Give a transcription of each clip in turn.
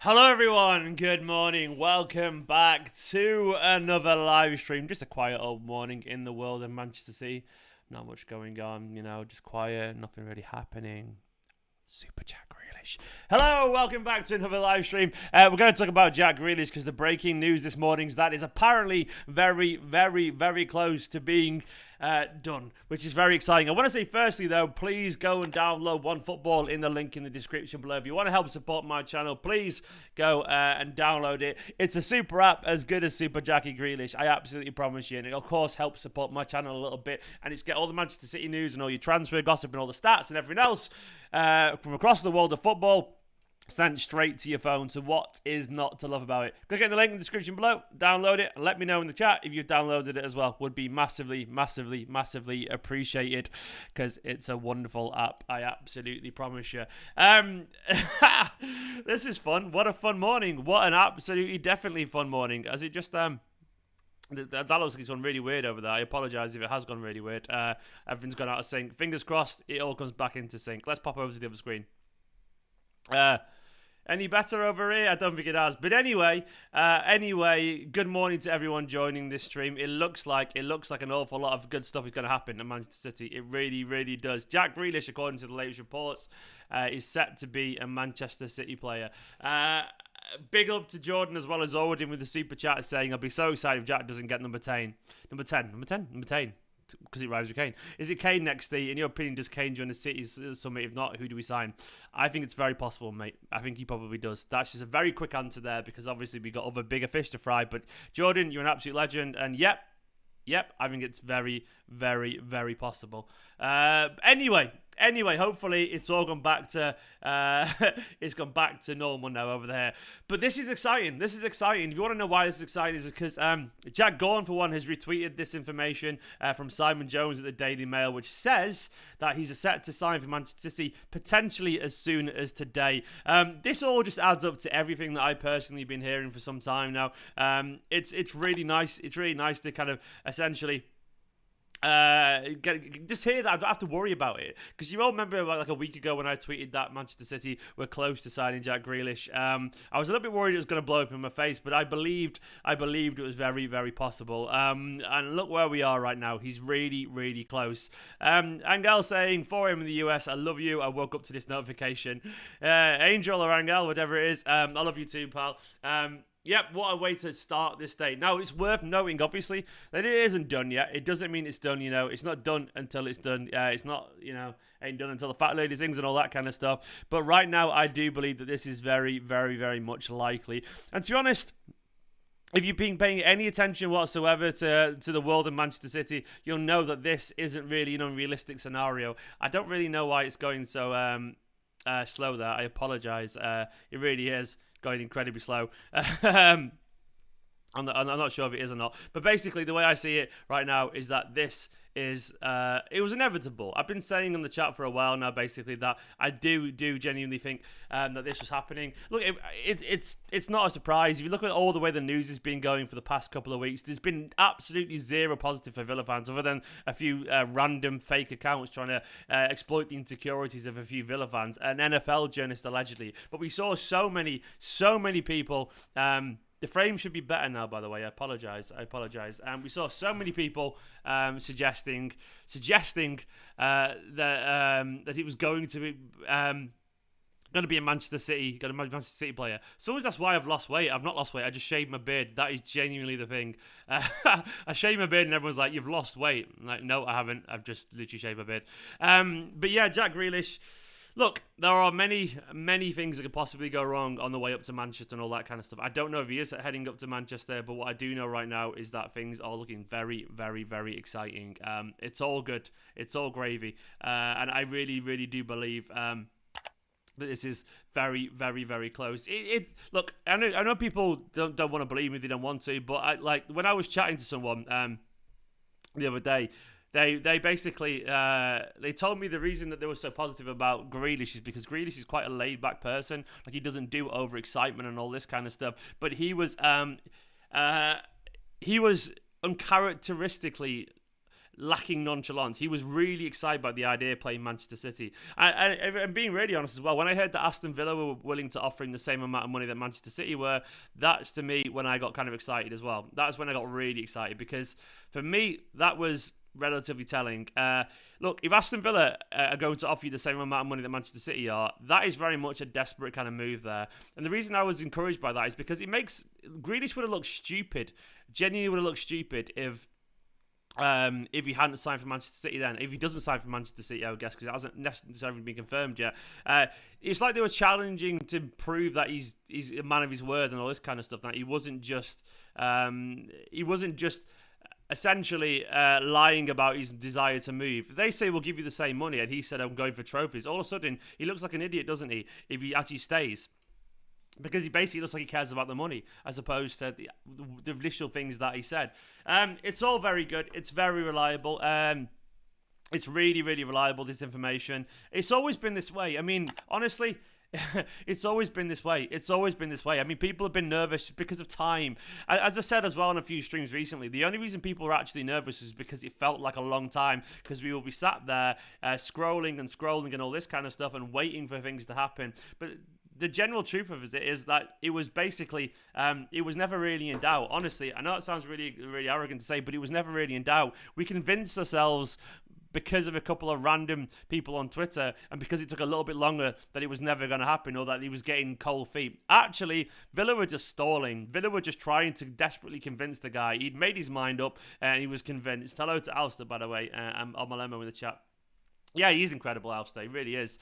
Hello everyone, good morning, welcome back to another live stream. Just a quiet old morning in the world of Manchester City. Not much going on, just quiet, nothing really happening. Super Jack Grealish. Hello, welcome back to another live stream. We're going to talk about Jack Grealish because the breaking news this morning is that is apparently very, very, very close to being done, which is very exciting. I want to say firstly though, please go and download OneFootball in the link in the description below. If you want to help support my channel, please go and download it. It's a super app as good as Super Jackie Grealish, I absolutely promise you, and it of course helps support my channel a little bit, and it's get all the Manchester City news and all your transfer gossip and all the stats and everything else from across the world of football sent straight to your phone. So what is not to love about it? Click on the link in the description below, download it, and let me know in the chat if you've downloaded it as well. Would be massively, massively, massively appreciated because it's a wonderful app, I absolutely promise you. This is fun. What a fun morning. What an absolutely, definitely fun morning. As it just that looks like it's gone really weird over there. I apologise if it has gone really weird. Everything's gone out of sync. Fingers crossed it all comes back into sync. Let's pop over to the other screen. Any better over here? I don't think it has. But anyway, good morning to everyone joining this stream. It looks like an awful lot of good stuff is going to happen at Manchester City. It really, really does. Jack Grealish, according to the latest reports, is set to be a Manchester City player. Big up to Jordan as well as Odin with the super chat saying, I'll be so excited if Jack doesn't get number 10. Number 10. Because it rhymes with Kane. Is it Kane next, Steve? In your opinion, does Kane join the City summit? If not, who do we sign? I think it's very possible, mate. I think he probably does. That's just a very quick answer there because obviously we got other bigger fish to fry. But Jordan, you're an absolute legend. And yep, I think it's very, very, very possible. Anyway, hopefully it's all gone back to it's gone back to normal now over there. But this is exciting. If you want to know why this is exciting, is because Jack Gorn, for one, has retweeted this information from Simon Jones at the Daily Mail, which says that he's set to sign for Manchester City potentially as soon as today. This all just adds up to everything that I personally been hearing for some time now. It's really nice. It's really nice to kind of essentially just hear that I don't have to worry about it, because you all remember like a week ago when I tweeted that Manchester City were close to signing Jack Grealish. I was a little bit worried it was going to blow up in my face, but I believed it was very, very possible. And look where we are right now. He's really, really close. Angel saying, for him in the US, I love you. I woke up to this notification. Angel or Angel, whatever it is, I love you too, pal. Yep, what a way to start this day. Now, it's worth noting, obviously, that it isn't done yet. It doesn't mean it's done, It's not done until it's done. It's not, ain't done until the fat lady sings and all that kind of stuff. But right now, I do believe that this is very, very, very much likely. And to be honest, if you've been paying any attention whatsoever to the world of Manchester City, you'll know that this isn't really an unrealistic scenario. I don't really know why it's going so slow there. I apologise. It really is going incredibly slow. I'm not sure if it is or not, but basically the way I see it right now is that this is it was inevitable. I've been saying in the chat for a while now, basically, that I do genuinely think that this was happening. Look, it's not a surprise. If you look at all the way the news has been going for the past couple of weeks, there's been absolutely zero positive for Villa fans, other than a few random fake accounts trying to exploit the insecurities of a few Villa fans, an NFL journalist allegedly. But we saw so many people. The frame should be better now, by the way. I apologise. We saw so many people suggesting that he was going to be a Manchester City player. Someone's asked why I've lost weight. I've not lost weight. I just shaved my beard. That is genuinely the thing. I shaved my beard and everyone's like, "You've lost weight." I'm like, no, I haven't. I've just literally shaved my beard. But yeah, Jack Grealish. Look, there are many, many things that could possibly go wrong on the way up to Manchester and all that kind of stuff. I don't know if he is heading up to Manchester, but what I do know right now is that things are looking very, very, very exciting. It's all good. It's all gravy. And I really, really do believe that this is very, very, very close. Look, I know people don't want to believe me. They don't want to. But when I was chatting to someone the other day, They basically they told me the reason that they were so positive about Grealish is because Grealish is quite a laid back person. Like, he doesn't do overexcitement and all this kind of stuff. But he was uncharacteristically lacking nonchalance. He was really excited by the idea of playing Manchester City. And being really honest as well, when I heard that Aston Villa were willing to offer him the same amount of money that Manchester City were, that's to me when I got kind of excited as well. That's when I got really excited, because for me, that was relatively telling. Look, if Aston Villa are going to offer you the same amount of money that Manchester City are, that is very much a desperate kind of move there. And the reason I was encouraged by that is because it makes Grealish would have looked stupid. Genuinely would have looked stupid if he hadn't signed for Manchester City then. If he doesn't sign for Manchester City, I would guess, because it hasn't necessarily been confirmed yet. It's like they were challenging to prove that he's a man of his word and all this kind of stuff. That he wasn't just essentially lying about his desire to move. If they say we'll give you the same money, and he said I'm going for trophies, all of a sudden he looks like an idiot, doesn't he? If he actually stays. Because he basically looks like he cares about the money, as opposed to the initial things that he said. It's all very good. It's very reliable. It's really, really reliable, this information. It's always been this way. I mean, honestly, it's always been this way. It's always been this way. I mean, people have been nervous because of time. As I said as well on a few streams recently, the only reason people were actually nervous is because it felt like a long time, because we will be sat there scrolling and all this kind of stuff and waiting for things to happen. But the general truth of it is that it was basically, it was never really in doubt. Honestly, I know it sounds really, really arrogant to say, but it was never really in doubt. We convinced ourselves, because of a couple of random people on Twitter, and because it took a little bit longer, that it was never going to happen, or that he was getting cold feet. Actually, Villa were just stalling. Villa were just trying to desperately convince the guy. He'd made his mind up, and he was convinced. Hello to Alistair, by the way, on Malemo in the chat. Yeah, he's incredible, Alistair. He really is.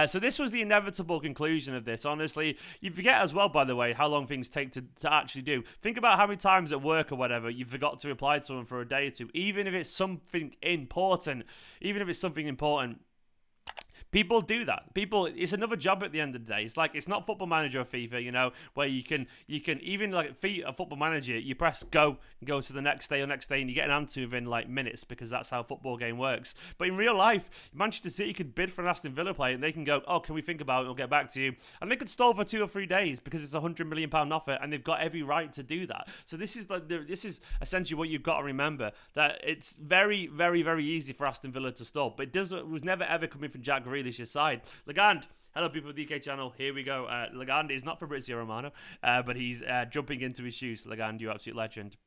So this was the inevitable conclusion of this. Honestly, you forget as well, by the way, how long things take to actually do. Think about how many times at work or whatever you forgot to reply to someone for a day or two, even if it's something important. People do that. It's another job at the end of the day. It's like, it's not Football Manager or FIFA, where you can even like a Football Manager, you press go and go to the next day, and you get an answer within like minutes, because that's how a football game works. But in real life, Manchester City could bid for an Aston Villa player, and they can go, oh, can we think about it? We'll get back to you. And they could stall for 2 or 3 days, because it's £100 million offer, and they've got every right to do that. So this is essentially what you've got to remember, that it's very, very, very easy for Aston Villa to stall. But it was never ever coming from Jack Grealish's side. Legand, hello people of the DK channel, here we go. Legand is not Fabrizio Romano, but he's jumping into his shoes. Legand, you absolute legend.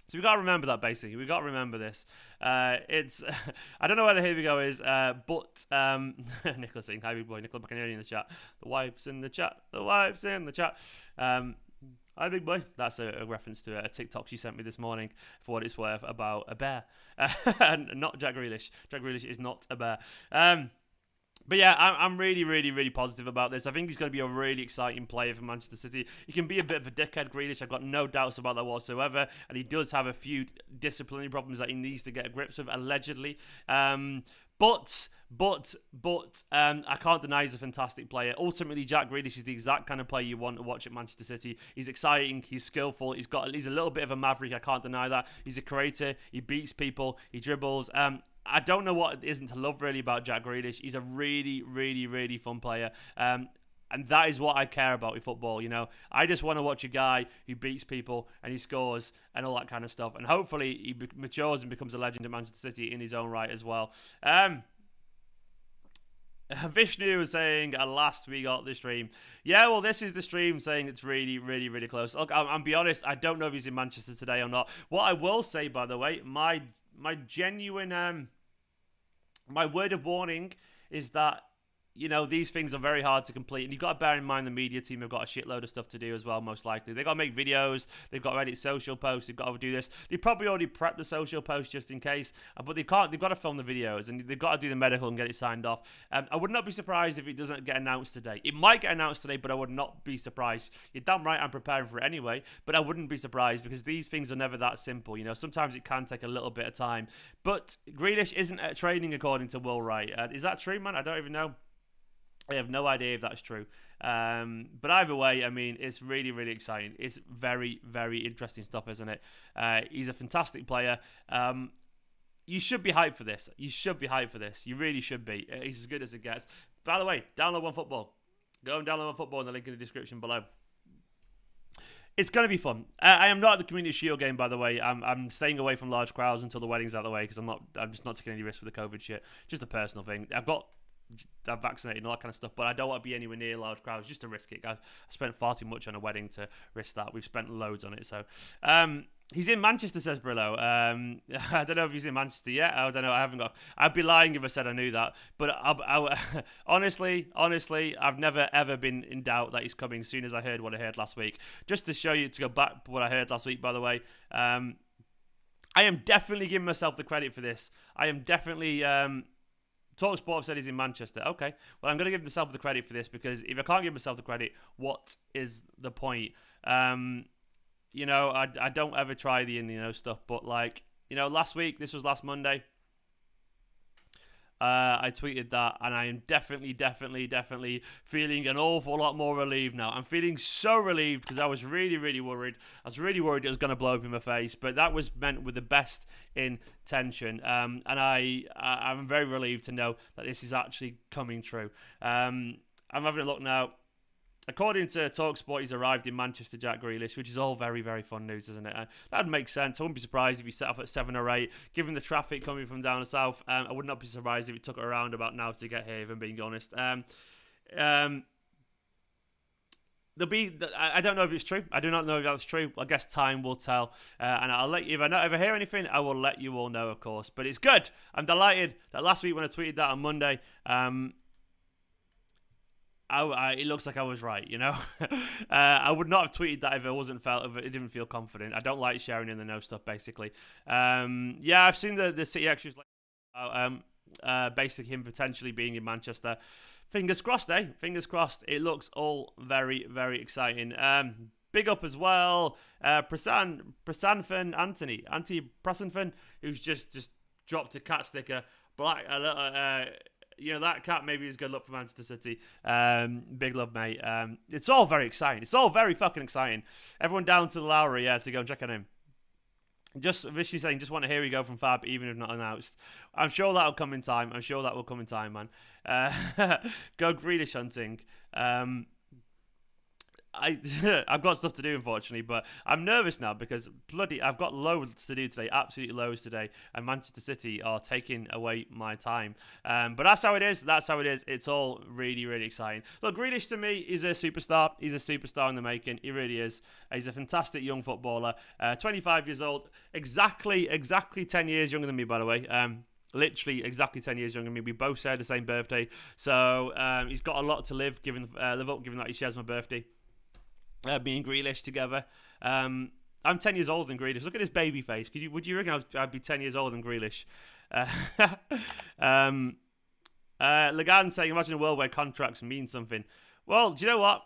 So we got to remember that, basically. We got to remember this. It's I don't know where the here we go is, but Nicholas saying, hi big boy, Nicola McInerney in the chat. The wife's in the chat. Hi big boy. That's a reference to a TikTok she sent me this morning, for what it's worth, about a bear. And not Jack Grealish. Jack Grealish is not a bear. But yeah, I'm really, really, really positive about this. I think he's going to be a really exciting player for Manchester City. He can be a bit of a dickhead, Grealish. I've got no doubts about that whatsoever. And he does have a few disciplinary problems that he needs to get grips with, allegedly. But I can't deny he's a fantastic player. Ultimately, Jack Grealish is the exact kind of player you want to watch at Manchester City. He's exciting, he's skillful, he's a little bit of a maverick, I can't deny that. He's a creator, he beats people, he dribbles. I don't know what isn't to love really about Jack Grealish. He's a really, really, really fun player. And that is what I care about with football, I just want to watch a guy who beats people and he scores and all that kind of stuff. And hopefully he matures and becomes a legend at Manchester City in his own right as well. Vishnu was saying, at last we got the stream. Yeah, well, this is the stream saying it's really, really, really close. Look, I'll be honest, I don't know if he's in Manchester today or not. What I will say, by the way, my genuine, my word of warning is that, these things are very hard to complete. And you've got to bear in mind the media team have got a shitload of stuff to do as well, most likely. They've got to make videos. They've got to edit social posts. They've got to do this. They probably already prepped the social posts just in case. But they've got to film the videos. And they've got to do the medical and get it signed off. I would not be surprised if it doesn't get announced today. It might get announced today, but I would not be surprised. You're damn right I'm preparing for it anyway. But I wouldn't be surprised, because these things are never that simple. Sometimes it can take a little bit of time. But Grealish isn't at training according to Will Wright. Is that true, man? I don't even know. I have no idea if that's true. But either way, I mean, it's really, really exciting. It's very, very interesting stuff, isn't it? He's a fantastic player. You should be hyped for this. You really should be. He's as good as it gets. By the way, download OneFootball. Go and download OneFootball in the link in the description below. It's going to be fun. I am not at the Community Shield game, by the way. I'm staying away from large crowds until the wedding's out of the way because I'm just not taking any risks with the COVID shit. Just a personal thing. I'm vaccinated and all that kind of stuff, but I don't want to be anywhere near large crowds just to risk it. I spent far too much on a wedding to risk that. We've spent loads on it. So, he's in Manchester, says Brillo. I don't know if he's in Manchester yet. I don't know. I haven't got. I'd be lying if I said I knew that. But honestly, I've never ever been in doubt that he's coming. As soon as I heard what I heard last week, just to show you, to go back to what I heard last week, by the way. I am definitely giving myself the credit for this. I am definitely. TalkSport have said he's in Manchester. Okay, well, I'm going to give myself the credit for this because if I can't give myself the credit, what is the point? You know, I don't ever try the stuff, but like, last week, this was last Monday, I tweeted that, and I am definitely feeling an awful lot more relieved now. I'm feeling so relieved because I was really worried. I was really worried it was going to blow up in my face, but that was meant with the best intention. And I'm very relieved to know that this is actually coming true. I'm having a look now. According to TalkSport, he's arrived in Manchester, Jack Grealish, which is all very fun news, isn't it? That'd make sense. I wouldn't be surprised if he set off at 7 or 8. Given the traffic coming from down the south, I would not be surprised if it took around about now to get here, if I'm being honest. There'll be. I don't know if it's true. I do not know if that's true. I guess time will tell. And I'll let you. If I don't ever hear anything, I will let you all know, of course. But it's good. I'm delighted that last week when I tweeted that on Monday, it looks like I was right, I would not have tweeted that if it didn't feel confident. I don't like sharing in the know stuff, basically. I've seen the City extras basically him potentially being in Manchester. Fingers crossed, eh? Fingers crossed. It looks all very exciting. Big up as well, Prasanfan Anthony Prasanfan, who's just dropped a cat sticker. That cat maybe is good luck for Manchester City. Big love, mate. It's all very exciting. It's all very fucking exciting. Everyone down to the Lowry, to go and check on him. Just visually saying, just want to hear you go from Fab, even if not announced. I'm sure that'll come in time. Man. Go Grealish hunting. I've got stuff to do, unfortunately, but I'm nervous now because I've got loads to do today, absolutely loads today, and Manchester City are taking away my time. But that's how it is. It's all really exciting. Look, Grealish to me is a superstar. He's a superstar in the making. He really is. He's a fantastic young footballer. 25 years old, exactly 10 years younger than me, by the way. Literally exactly 10 years younger than me. We both share the same birthday, so he's got a lot to live up, given that he shares my birthday. Me and Grealish together. I'm 10 years older than Grealish. Look at his baby face. Would you reckon I'd be 10 years older than Grealish? Lagan saying, imagine a world where contracts mean something. Well, do you know what?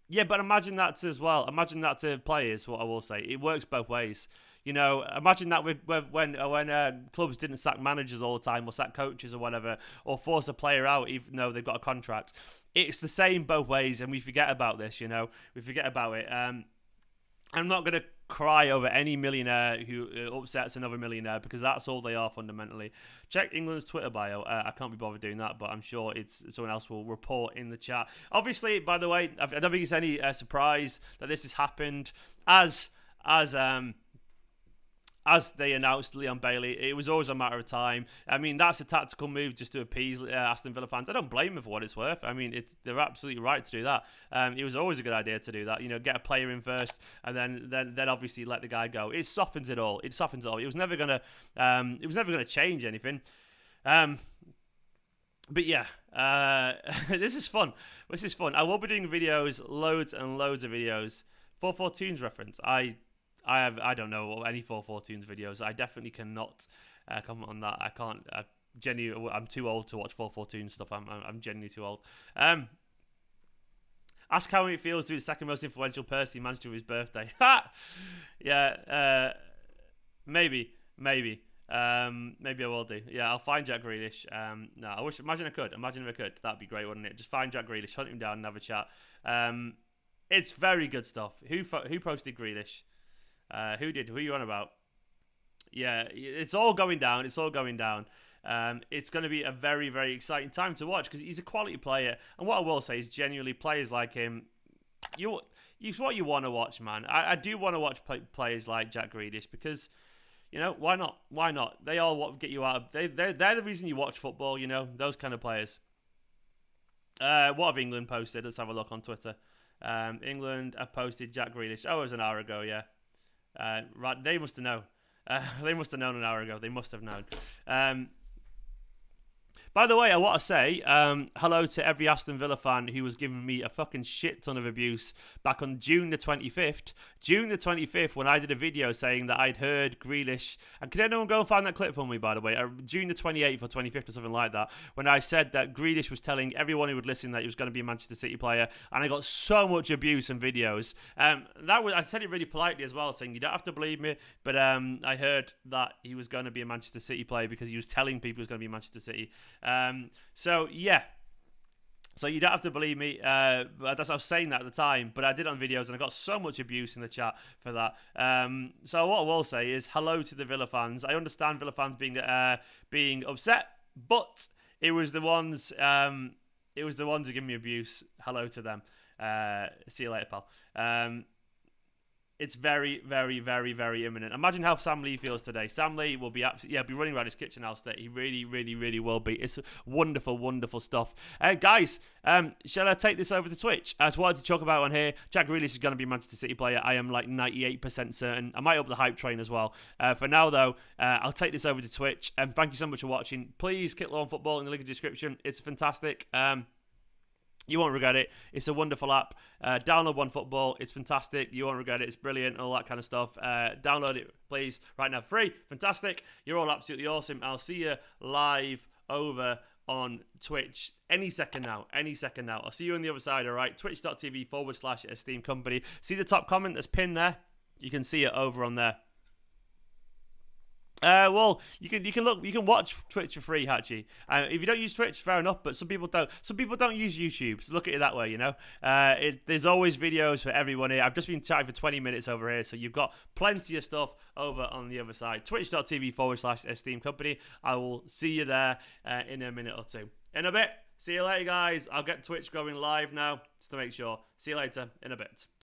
Yeah, but imagine that as well. Imagine that to players, what I will say. It works both ways. Imagine that when clubs didn't sack managers all the time or sack coaches or whatever, or force a player out even though they've got a contract. It's the same both ways, and we forget about this, We forget about it. I'm not going to cry over any millionaire who upsets another millionaire because that's all they are fundamentally. Check England's Twitter bio. I can't be bothered doing that, but I'm sure someone else will report in the chat. Obviously, by the way, I don't think it's any surprise that this has happened as they announced Leon Bailey. It was always a matter of time. I mean, that's a tactical move just to appease Aston Villa fans. I don't blame them for what it's worth. I mean, they're absolutely right to do that. It was always a good idea to do that. Get a player in first, and then obviously let the guy go. It softens it all. It was never gonna change anything. But yeah, this is fun. I will be doing videos, loads and loads of videos. 442's reference. I don't know any 442's videos. I definitely cannot comment on that. I can't. I'm too old to watch 442 stuff. I'm genuinely too old. Ask how it feels to be the second most influential person in Manchester with his birthday. Yeah. Maybe. Maybe I will do. Yeah, I'll find Jack Grealish. No, imagine if I could. That'd be great, wouldn't it? Just find Jack Grealish, hunt him down, and have a chat. It's very good stuff. Who posted Grealish? Who did? Who are you on about? Yeah, it's all going down. It's going to be a very exciting time to watch because he's a quality player. And what I will say is genuinely players like him, It's what you want to watch, man. I do want to watch players like Jack Grealish because, you know, why not? Why not? They all get you out of... They're the reason you watch football, you know, those kind of players. What have England posted? Let's have a look on Twitter. England have posted Jack Grealish. Oh, it was an hour ago, yeah. Right, they must have known. They must have known an hour ago. They must have known. By the way, I want to say hello to every Aston Villa fan who was giving me a fucking shit ton of abuse back on June the 25th. June the 25th, when I did a video saying that I'd heard Grealish... And can anyone go and find that clip for me, by the way? June the 28th or 25th or something like that, when I said that Grealish was telling everyone who would listen that he was going to be a Manchester City player, and I got so much abuse in videos. I said it really politely as well, saying you don't have to believe me, but I heard that he was going to be a Manchester City player because he was telling people he was going to be Manchester City. So yeah, so you don't have to believe me. I was saying that at the time, but I did it on videos, and I got so much abuse in the chat for that. So what I will say is hello to the Villa fans. I understand Villa fans being upset, but it was the ones who give me abuse. Hello to them. See you later, pal. It's very, very, very, very imminent. Imagine how Sam Lee feels today. Sam Lee will be be running around his kitchen house today. He really, really, really will be. It's wonderful, wonderful stuff. Guys, shall I take this over to Twitch? I just wanted to talk about on here. Jack Grealish is going to be a Manchester City player. I am like 98% certain. I might up the hype train as well. For now, though, I'll take this over to Twitch. Thank you so much for watching. Please click on football in the link in the description. It's fantastic. You won't regret it. It's a wonderful app. Download OneFootball. It's fantastic. You won't regret it. It's brilliant. All that kind of stuff. Download it, please. Right now, free. Fantastic. You're all absolutely awesome. I'll see you live over on Twitch any second now. Any second now. I'll see you on the other side, all right? Twitch.tv/Esteemed Kompany. See the top comment that's pinned there? You can see it over on there. Well, you can watch Twitch for free, Hachi. If you don't use Twitch, fair enough. But some people don't. Some people don't use YouTube. So look at it that way, you know. There's always videos for everyone here. I've just been chatting for 20 minutes over here, so you've got plenty of stuff over on the other side. Twitch.tv/Esteemed Kompany. I will see you there in a minute or two. In a bit. See you later, guys. I'll get Twitch going live now just to make sure. See you later in a bit.